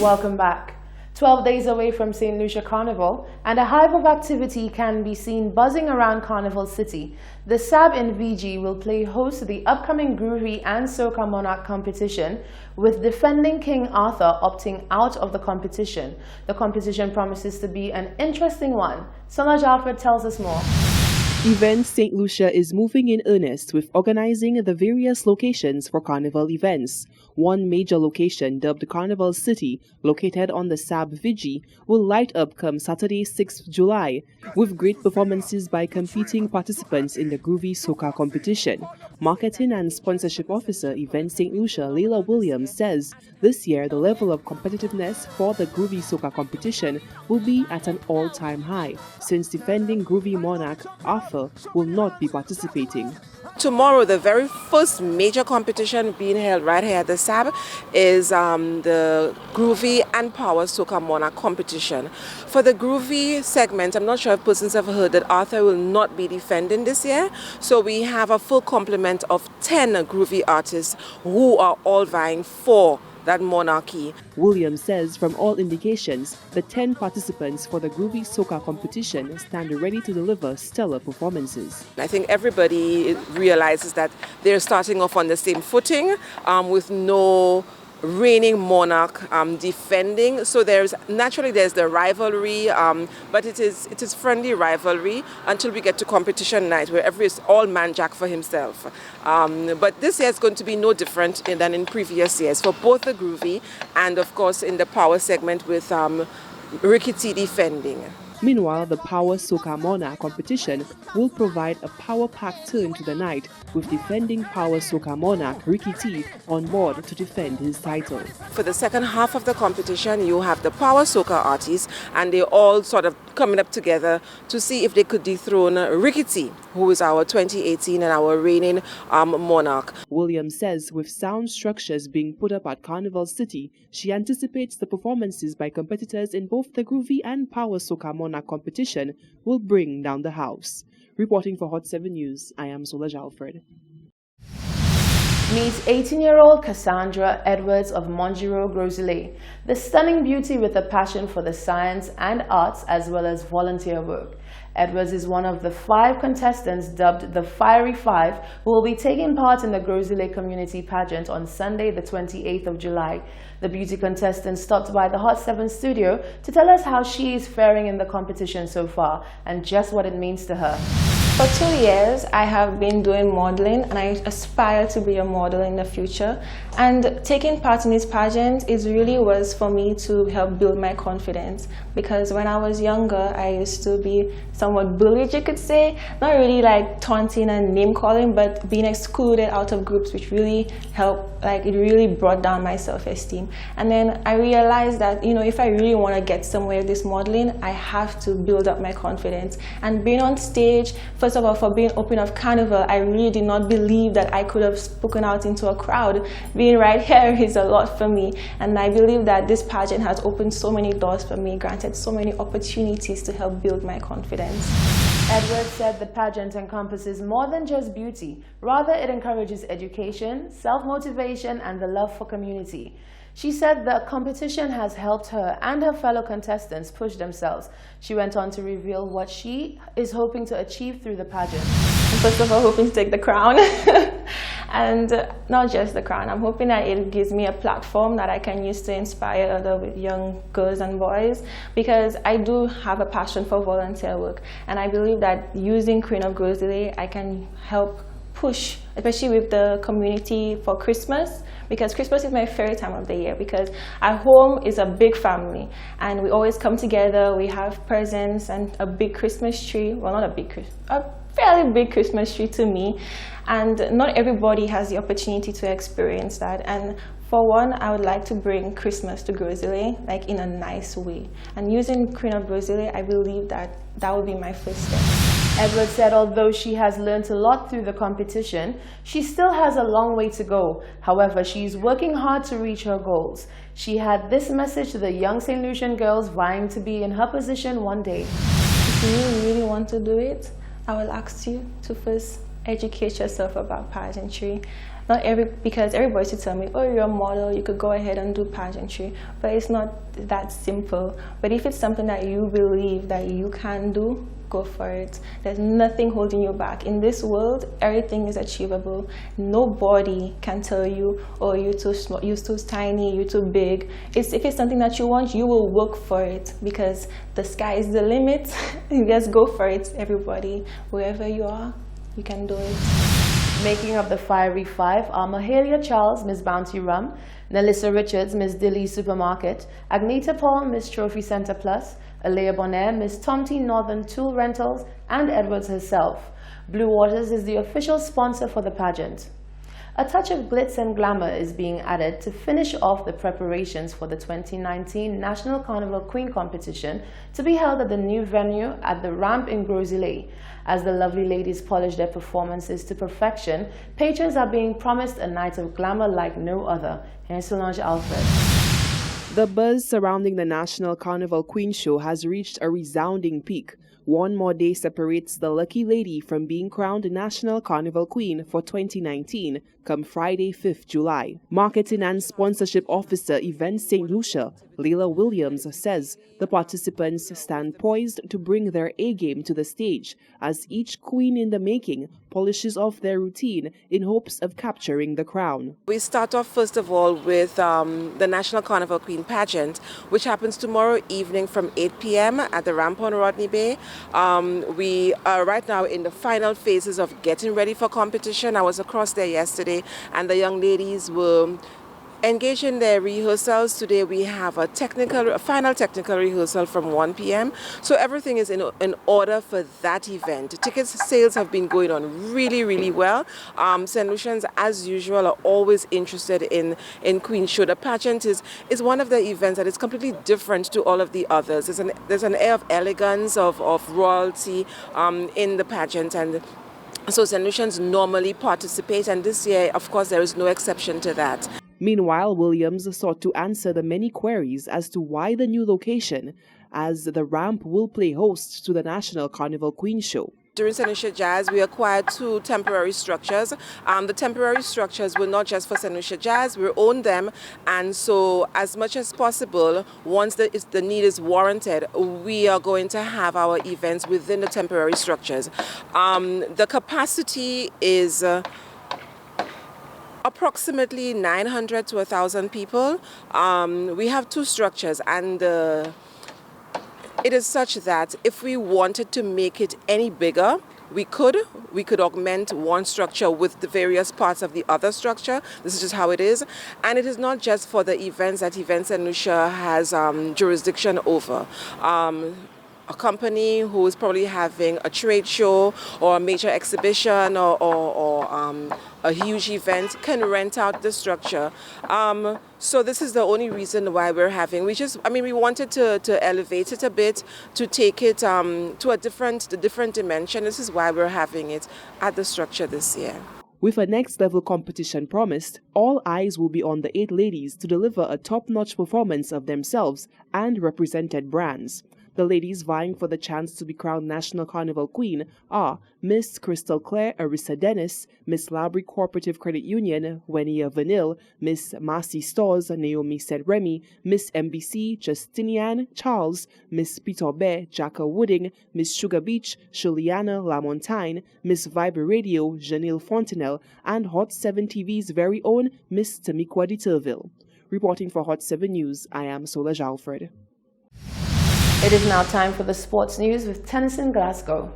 Welcome back. 12 days away from St. Lucia Carnival, and a hive of activity can be seen buzzing around Carnival City. The SAB in VG will play host to the upcoming Groovy and Soca Monarch competition, with defending King Arthur opting out of the competition. The competition promises to be an interesting one. Solange Alfred tells us more. Events St. Lucia is moving in earnest with organizing the various locations for Carnival events. One major location, dubbed Carnival City, located on the SAB Vigi, will light up come Saturday 6th July, with great performances by competing participants in the Groovy Soca competition. Marketing and Sponsorship Officer Events St. Lucia, Layla Williams, says this year the level of competitiveness for the Groovy Soca competition will be at an all-time high, since defending Groovy Monarch Arthur will not be participating. Tomorrow, the very first major competition being held right here at the SAB is the Groovy and Power Soca Monarch competition. For the Groovy segment, I'm not sure if persons have heard that Arthur will not be defending this year. So we have a full complement of 10 Groovy artists who are all vying for that monarchy. Williams says from all indications, the 10 participants for the Groovy Soca competition stand ready to deliver stellar performances. I think everybody realizes that they're starting off on the same footing with no reigning monarch defending. So there's the rivalry, but it is friendly rivalry until we get to competition night, where every is all man jack for himself. But this year is going to be no different than in previous years for both the Groovy and of course in the Power segment with Ricky T defending. Meanwhile, the Power Soca Monarch competition will provide a power-packed turn to the night, with defending Power Soca Monarch Ricky T on board to defend his title. For the second half of the competition, you have the Power Soca artists, and they're all sort of coming up together to see if they could dethrone Ricky T, who is our 2018 and our reigning monarch. Williams says with sound structures being put up at Carnival City, she anticipates the performances by competitors in both the Groovy and Power Soca Monarch competition will bring down the house. Reporting for Hot 7 News, I am Solange Alfred. Meet 18-year-old Cassandra Edwards of Monjiro Grosley, the stunning beauty with a passion for the science and arts as well as volunteer work. Edwards is one of the 5 contestants dubbed the Fiery Five who will be taking part in the Grosley Community Pageant on Sunday the 28th of July. The beauty contestant stopped by the Hot 7 studio to tell us how she is faring in the competition so far and just what it means to her. For 2 years, I have been doing modeling and I aspire to be a model in the future. And taking part in this pageant was for me to help build my confidence, because when I was younger, I used to be somewhat bullied, you could say. Not really like taunting and name calling, but being excluded out of groups, which really helped, it really brought down my self-esteem. And then I realized that, if I really want to get somewhere with this modeling, I have to build up my confidence. And being on stage, first of all, for being open of Carnival, I really did not believe that I could have spoken out into a crowd. Being right here is a lot for me, and I believe that this pageant has opened so many doors for me, granted so many opportunities to help build my confidence. Edwards said the pageant encompasses more than just beauty. Rather, it encourages education, self-motivation, and the love for community. She said the competition has helped her and her fellow contestants push themselves. She went on to reveal what she is hoping to achieve through the pageant. First of all, hoping to take the crown. And not just the crown. I'm hoping that it gives me a platform that I can use to inspire other young girls and boys, because I do have a passion for volunteer work. And I believe that using Queen of Grosley, I can help push, especially with the community for Christmas, because Christmas is my favorite time of the year, because our home is a big family and we always come together, we have presents and a big Christmas tree. Well, not a big Christmas, a fairly big Christmas tree to me, and not everybody has the opportunity to experience that. And for one, I would like to bring Christmas to Grosley, in a nice way. And using Queen of Grosley, I believe that would be my first step. Edwards said although she has learned a lot through the competition, she still has a long way to go. However, she is working hard to reach her goals. She had this message to the young St. Lucian girls vying to be in her position one day. If you really want to do it, I will ask you to first educate yourself about pageantry. Because everybody should tell me, oh, you're a model, you could go ahead and do pageantry, but it's not that simple. But if it's something that you believe that you can do, go for it. There's nothing holding you back. In this world, everything is achievable. Nobody can tell you, oh, you're too small, you're too tiny, you're too big. If it's something that you want, you will work for it, because the sky is the limit. Just go for it, everybody. Wherever you are, you can do it. Making up the Fiery Five are Mahalia Charles, Miss Bounty Rum; Nelissa Richards, Miss Dilly Supermarket; Agneta Paul, Miss Trophy Center Plus; Alea Bonaire, Miss Tomty Northern Tool Rentals; and Edwards herself. Blue Waters is the official sponsor for the pageant. A touch of glitz and glamour is being added to finish off the preparations for the 2019 National Carnival Queen competition to be held at the new venue at the Ramp in Gros-Islet. As the lovely ladies polish their performances to perfection, patrons are being promised a night of glamour like no other. Here's Solange Alfred. The buzz surrounding the National Carnival Queen Show has reached a resounding peak. One more day separates the lucky lady from being crowned National Carnival Queen for 2019, come Friday, 5th July. Marketing and Sponsorship Officer Events St. Lucia, Leila Williams, says the participants stand poised to bring their A-game to the stage as each queen in the making polishes off their routine in hopes of capturing the crown. We start off first of all with the National Carnival Queen pageant, which happens tomorrow evening from 8 p.m. at the Ramp on Rodney Bay. We are right now in the final phases of getting ready for competition. I was across there yesterday and the young ladies were engaged in their rehearsals. Today we have a final technical rehearsal from 1 p.m. So everything is in order for that event. Ticket sales have been going on really, really well. St. Lucians, as usual, are always interested in Queen Show. The pageant is one of the events that is completely different to all of the others. There's an air of elegance, of royalty in the pageant, and so St. Lucians normally participate, and this year, of course, there is no exception to that. Meanwhile, Williams sought to answer the many queries as to why the new location, as the Ramp will play host to the National Carnival Queen Show. During St. Lucia Jazz, we acquired 2 temporary structures. The temporary structures were not just for St. Lucia Jazz, we own them, and so as much as possible, once the need is warranted, we are going to have our events within the temporary structures. The capacity is approximately 900 to 1,000 people. We have 2 structures, and it is such that if we wanted to make it any bigger, we could augment one structure with the various parts of the other structure. This is just how it is. And it is not just for the events that Events St. Lucia has jurisdiction over. A company who is probably having a trade show or a major exhibition or a huge event can rent out the structure. So this is the only reason why we're having. We wanted to elevate it a bit, to take it to a different dimension. This is why we're having it at the structure this year. With a next-level competition promised, all eyes will be on the 8 ladies to deliver a top-notch performance of themselves and represented brands. The ladies vying for the chance to be crowned National Carnival Queen are Miss Crystal Claire Arissa Dennis, Miss Labrie Cooperative Credit Union Wenia Vanille, Miss Massey Stores Naomi Saint Remy, Miss MBC Justinian Charles, Miss Peter Bear Jacka Wooding, Miss Sugar Beach Juliana Lamontagne, Miss Viber Radio Janelle Fontenelle, and Hot 7 TV's very own Miss Tamikwa de Turville. Reporting for Hot 7 News, I am Solange Alfred. It is now time for the sports news with Tennyson Glasgow.